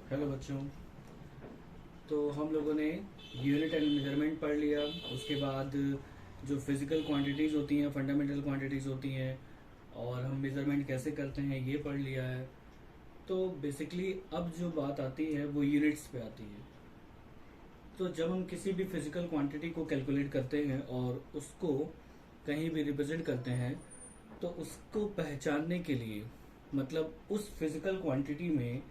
Hello बच्चों। तो हम लोगों ने यूनिट एंड मेजरमेंट पढ़ लिया। उसके बाद जो फिज़िकल क्वांटिटीज़ होती हैं, फंडामेंटल क्वांटिटीज़ होती हैं, और हम मेज़रमेंट कैसे करते हैं ये पढ़ लिया है। तो बेसिकली अब जो बात आती है वो यूनिट्स पे आती है। तो जब हम किसी भी फिज़िकल क्वांटिटी को कैलकुलेट करते हैं और उसको कहीं भी रिप्रेजेंट करते हैं, तो उसको पहचानने के लिए मतलब उस फिजिकल क्वांटिटी में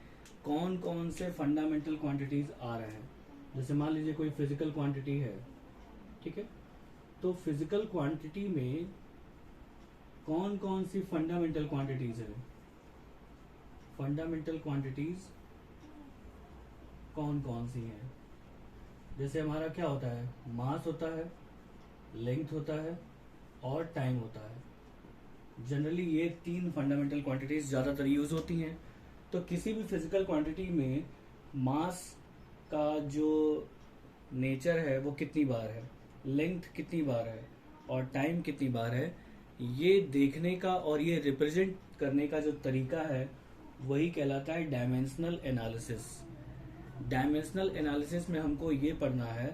कौन कौन से फंडामेंटल क्वांटिटीज आ रहे हैं। जैसे मान लीजिए कोई फिजिकल क्वांटिटी है, ठीक है। तो फिजिकल क्वांटिटी में कौन कौन सी फंडामेंटल क्वांटिटीज है, फंडामेंटल क्वांटिटीज कौन कौन सी हैं। जैसे हमारा क्या होता है, मास होता है, लेंथ होता है और टाइम होता है। जनरली ये तीन फंडामेंटल क्वांटिटीज ज़्यादातर यूज होती हैं। तो किसी भी फिजिकल क्वांटिटी में मास का जो नेचर है वो कितनी बार है, लेंथ कितनी बार है और टाइम कितनी बार है, ये देखने का और ये रिप्रेजेंट करने का जो तरीका है वही कहलाता है डायमेंशनल एनालिसिस। डायमेंशनल एनालिसिस में हमको ये पढ़ना है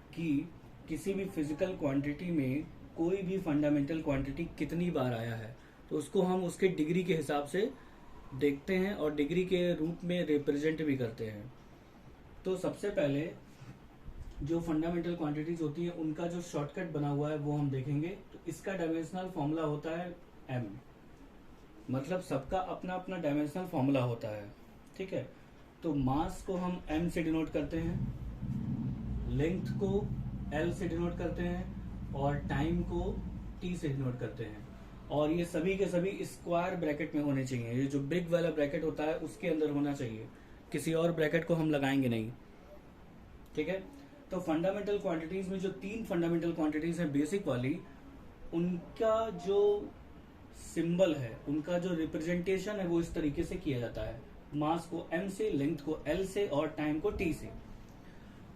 कि किसी भी फिजिकल क्वांटिटी में कोई भी फंडामेंटल क्वांटिटी कितनी बार आया है, तो उसको हम उसके डिग्री के हिसाब से देखते हैं और डिग्री के रूप में रिप्रेजेंट भी करते हैं। तो सबसे पहले जो फंडामेंटल क्वांटिटीज होती है उनका जो शॉर्टकट बना हुआ है वो हम देखेंगे। तो इसका डायमेंशनल फॉर्मूला होता है एम, मतलब सबका अपना अपना डायमेंशनल फॉर्मूला होता है, ठीक है। तो मास को हम एम से डिनोट करते हैं, लेंथ को एल से डिनोट करते हैं और टाइम को टी से डिनोट करते हैं। और ये सभी के सभी स्क्वायर ब्रैकेट में होने चाहिए। ये जो बिग वाला ब्रैकेट होता है उसके अंदर होना चाहिए, किसी और ब्रैकेट को हम लगाएंगे नहीं, ठीक है। तो फंडामेंटल क्वांटिटीज में जो तीन फंडामेंटल क्वांटिटीज हैं बेसिक वाली, उनका जो सिंबल है, उनका जो रिप्रेजेंटेशन है वो इस तरीके से किया जाता है, मास को एम से, लेंथ को एल से और टाइम को टी से।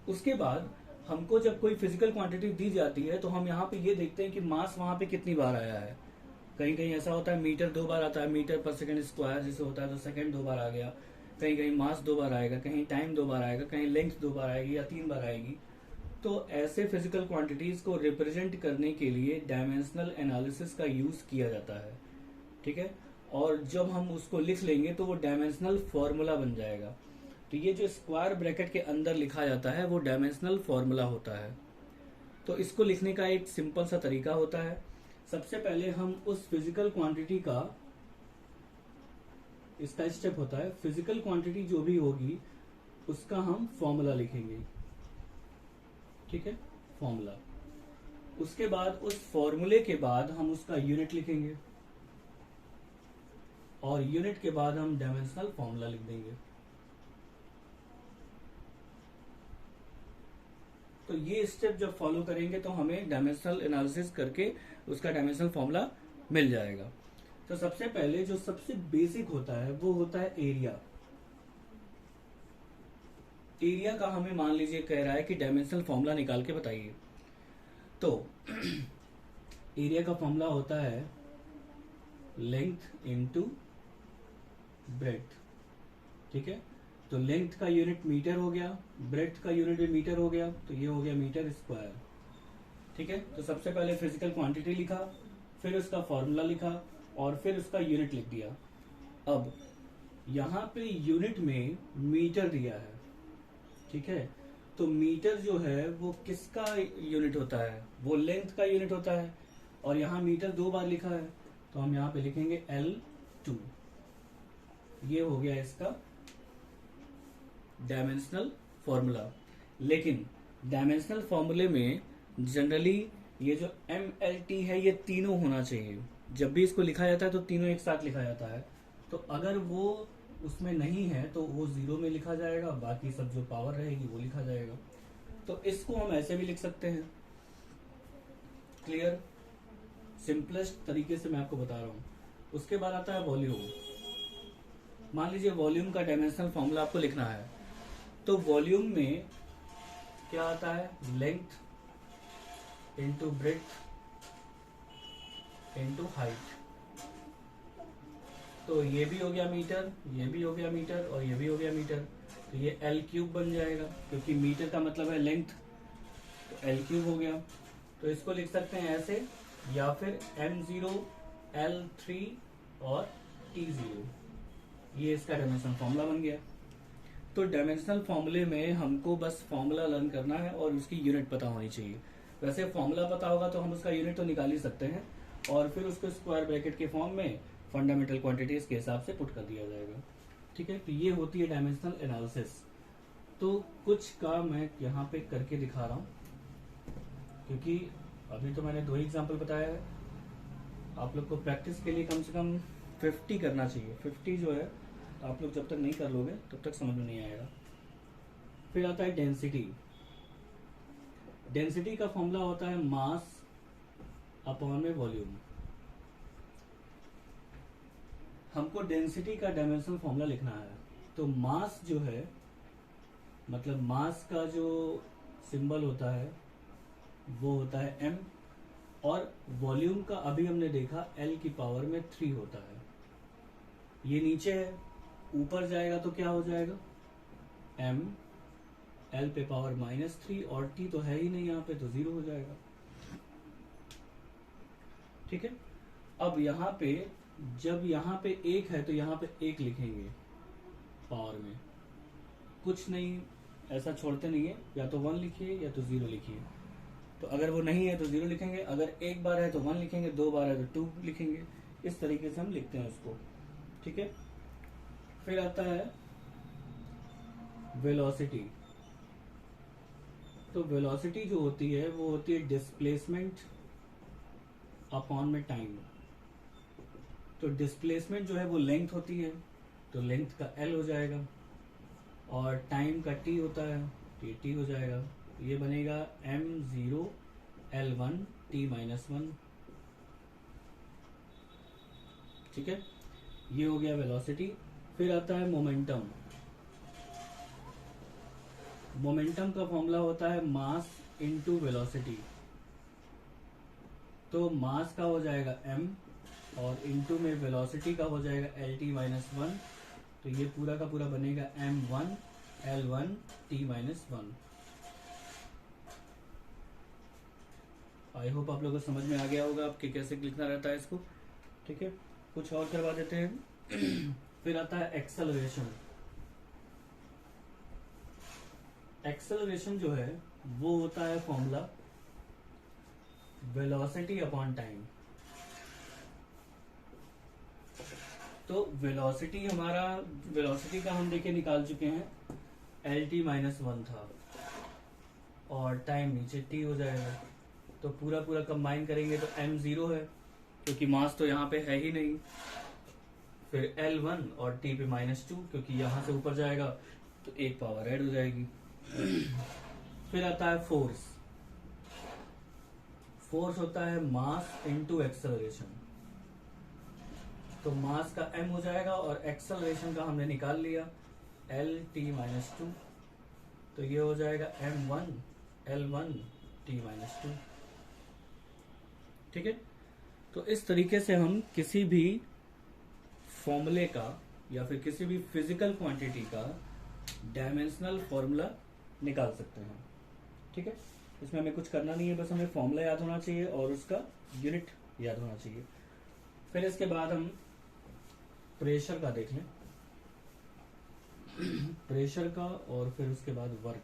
उसके बाद हमको जब कोई फिजिकल क्वांटिटी दी जाती है तो हम यहाँ पे ये देखते हैं कि मास वहां पे कितनी बार आया है। कहीं कहीं ऐसा होता है मीटर 2 बार आता है, मीटर पर सेकंड स्क्वायर जैसे होता है तो सेकंड 2 बार आ गया। कहीं कहीं मास 2 बार आएगा, कहीं टाइम 2 बार आएगा, कहीं लेंथ 2 बार आएगी या 3 बार आएगी। तो ऐसे फिजिकल क्वांटिटीज को रिप्रेजेंट करने के लिए डायमेंशनल एनालिसिस का यूज किया जाता है, ठीक है। और जब हम उसको लिख लेंगे तो वो डायमेंशनल फॉर्मूला बन जाएगा। तो ये जो स्क्वायर ब्रैकेट के अंदर लिखा जाता है वो डायमेंशनल फॉर्मूला होता है। तो इसको लिखने का एक सिंपल सा तरीका होता है। सबसे पहले हम उस फिजिकल क्वांटिटी का, इसका स्टेप होता है, फिजिकल क्वांटिटी जो भी होगी उसका हम फॉर्मूला लिखेंगे, ठीक है, फॉर्मूला। उसके बाद उस फॉर्मूले के बाद हम उसका यूनिट लिखेंगे और यूनिट के बाद हम डायमेंशनल फॉर्मूला लिख देंगे। तो ये स्टेप जब फॉलो करेंगे तो हमें डायमेंशनल एनालिसिस करके उसका डायमेंशनल फॉर्मूला मिल जाएगा। तो सबसे पहले जो सबसे बेसिक होता है वो होता है एरिया। एरिया का हमें मान लीजिए कह रहा है कि डायमेंशनल फॉर्मूला निकाल के बताइए। तो एरिया का फॉर्मूला होता है लेंथ इनटू ब्रेड्थ, ठीक है। तो लेंथ का यूनिट मीटर हो गया, ब्रेड्थ का यूनिट भी मीटर हो गया, तो ये हो गया मीटर स्क्वायर, ठीक है। तो सबसे पहले फिजिकल क्वांटिटी लिखा, फिर उसका फॉर्मूला लिखा और फिर उसका यूनिट लिख दिया। अब यहाँ पे यूनिट में मीटर दिया है, ठीक है। तो मीटर जो है वो किसका यूनिट होता है, वो लेंथ का यूनिट होता है। और यहाँ मीटर 2 बार लिखा है तो हम यहाँ पे लिखेंगे L2। ये हो गया इसका डायमेंशनल फॉर्मूला। लेकिन डायमेंशनल फॉर्मूले में जनरली ये जो MLT है ये तीनों होना चाहिए। जब भी इसको लिखा जाता है तो तीनों एक साथ लिखा जाता है। तो अगर वो उसमें नहीं है तो वो जीरो में लिखा जाएगा, बाकी सब जो पावर रहेगी वो लिखा जाएगा। तो इसको हम ऐसे भी लिख सकते हैं। क्लियर, सिंपलेस्ट तरीके से मैं आपको बता रहा हूँ। उसके बाद आता है वॉल्यूम। मान लीजिए वॉल्यूम का डायमेंशनल फॉर्मूला आपको लिखना है, तो वॉल्यूम में क्या आता है, length into breadth into height, तो ये भी हो गया मीटर, ये भी हो गया मीटर और ये भी हो गया मीटर, तो ये L³ बन जाएगा क्योंकि मीटर का मतलब है लेंथ, तो L³ हो गया। तो इसको लिख सकते हैं ऐसे, या फिर M0 L3 और T0, ये इसका डायमेंशनल फॉर्मूला बन गया। तो डायमेंशनल फॉर्मूले में हमको बस फॉर्मूला लर्न करना है और उसकी यूनिट पता होनी चाहिए। वैसे फॉर्मूला पता होगा तो हम उसका यूनिट तो निकाल ही सकते हैं और फिर उसको स्क्वायर ब्रैकेट के फॉर्म में फंडामेंटल क्वांटिटीज के हिसाब से पुट कर दिया जाएगा। ठीक है, तो ये होती है डायमेंशनल एनालिसिस। तो कुछ का मैं यहाँ पे करके दिखा रहा हूँ, क्योंकि अभी तो मैंने 2 एग्जाम्पल बताया है। आप लोग को प्रैक्टिस के लिए कम से कम 50 करना चाहिए। 50 जो है आप लोग जब तक नहीं कर लोगे तब तक समझ में नहीं आएगा। फिर आता है डेंसिटी। डेंसिटी का फॉर्मूला होता है मास अपॉन में वॉल्यूम। हमको डेंसिटी का डायमेंशनल फॉर्मूला लिखना है। तो मास जो है, मतलब मास का जो सिंबल होता है वो होता है m, और वॉल्यूम का अभी हमने देखा L की पावर में 3 होता है। ये नीचे है, ऊपर जाएगा तो क्या हो जाएगा, m L पे पावर -3 और t तो है ही नहीं यहाँ पे, तो 0 हो जाएगा। ठीक है, अब यहाँ पे जब यहाँ पे 1 है तो यहाँ पे 1 लिखेंगे पावर में, कुछ नहीं ऐसा छोड़ते नहीं है, या तो 1 लिखिए या तो 0 लिखिए। तो अगर वो नहीं है तो 0 लिखेंगे, अगर एक बार है तो 1 लिखेंगे, 2 बार है तो 2 लिखेंगे। इस तरीके से हम लिखते हैं उसको। ठीक है, फिर आता है वेलोसिटी। तो वेलोसिटी जो होती है वो होती है डिस्प्लेसमेंट अपॉन में टाइम। तो डिस्प्लेसमेंट जो है वो लेंथ होती है, तो लेंथ का L हो जाएगा, और टाइम का T होता है तो ये T हो जाएगा। ये बनेगा M0 L1 T-1। ठीक है, ये हो गया वेलोसिटी। फिर आता है मोमेंटम। मोमेंटम का फॉर्मूला होता है मास इनटू वेलोसिटी। तो मास का हो जाएगा m और इनटू में वेलोसिटी का हो जाएगा LT-1। तो ये पूरा का पूरा बनेगा M1 L1 T-1। I hope आप लोगों को समझ में आ गया होगा आपके कैसे लिखना रहता है इसको। ठीक है, कुछ और करवा देते हैं। फिर आता है एक्सेलरेशन। एक्सेलरेशन जो है वो होता है फॉर्मूला वेलोसिटी अपॉन टाइम। तो वेलोसिटी हमारा, वेलोसिटी का हम देखे निकाल चुके हैं, LT-1 था और टाइम नीचे T हो जाएगा। तो पूरा पूरा कंबाइन करेंगे तो M0 है, क्योंकि मास तो यहाँ पे है ही नहीं। फिर L1 और T पे -2, क्योंकि यहाँ से ऊपर जाएगा तो एक पावर ऐड हो जाएगी। फिर आता है फोर्स। फोर्स होता है मास इनटू एक्सेलरेशन। तो मास का m हो जाएगा और एक्सेलरेशन का हमने निकाल लिया LT-2, तो ये हो जाएगा M1 L1 T-2। ठीक है, तो इस तरीके से हम किसी भी फॉर्मूले का या फिर किसी भी फिजिकल क्वांटिटी का डायमेंशनल फॉर्मूला निकाल सकते हैं। ठीक है, इसमें हमें कुछ करना नहीं है, बस हमें फॉर्मूला याद होना चाहिए और उसका यूनिट याद होना चाहिए। फिर इसके बाद हम प्रेशर का देख लें। प्रेशर का, और फिर उसके बाद वर्क।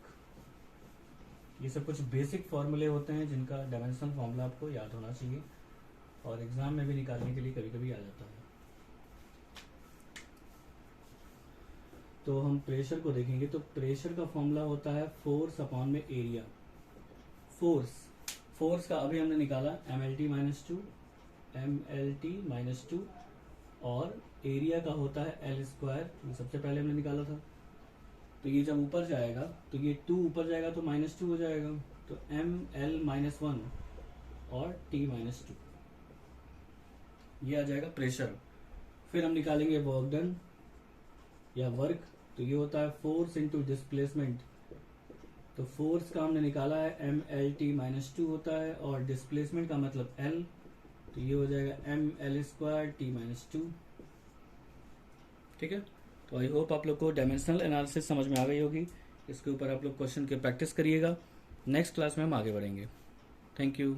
ये सब कुछ बेसिक फॉर्मूले होते हैं जिनका डायमेंशनल फॉर्मूला आपको याद होना चाहिए और एग्जाम में भी निकालने के लिए कभी कभी आ जाता है। तो हम प्रेशर को देखेंगे। तो प्रेशर का फॉर्मूला होता है फोर्स अपॉन में एरिया। फोर्स का अभी हमने निकाला MLT-2 और एरिया का होता है L²। ये सबसे पहले हमने निकाला था। तो ये जब ऊपर जाएगा तो ये 2 ऊपर जाएगा तो -2 हो जाएगा, तो ML-1 और T-2, ये आ जाएगा प्रेशर। फिर हम निकालेंगे वर्क डन या वर्क। तो ये होता है फोर्स इंटू डिस्प्लेसमेंट। तो फोर्स का हमने निकाला है MLT-2 होता है और डिस्प्लेसमेंट का मतलब L, तो ये हो जाएगा ML² T-2। ठीक है। तो आई होप आप लोग को डायमेंशनल एनालिसिस समझ में आ गई होगी। इसके ऊपर आप लोग क्वेश्चन के प्रैक्टिस करिएगा। नेक्स्ट क्लास में हम आगे बढ़ेंगे। Thank you.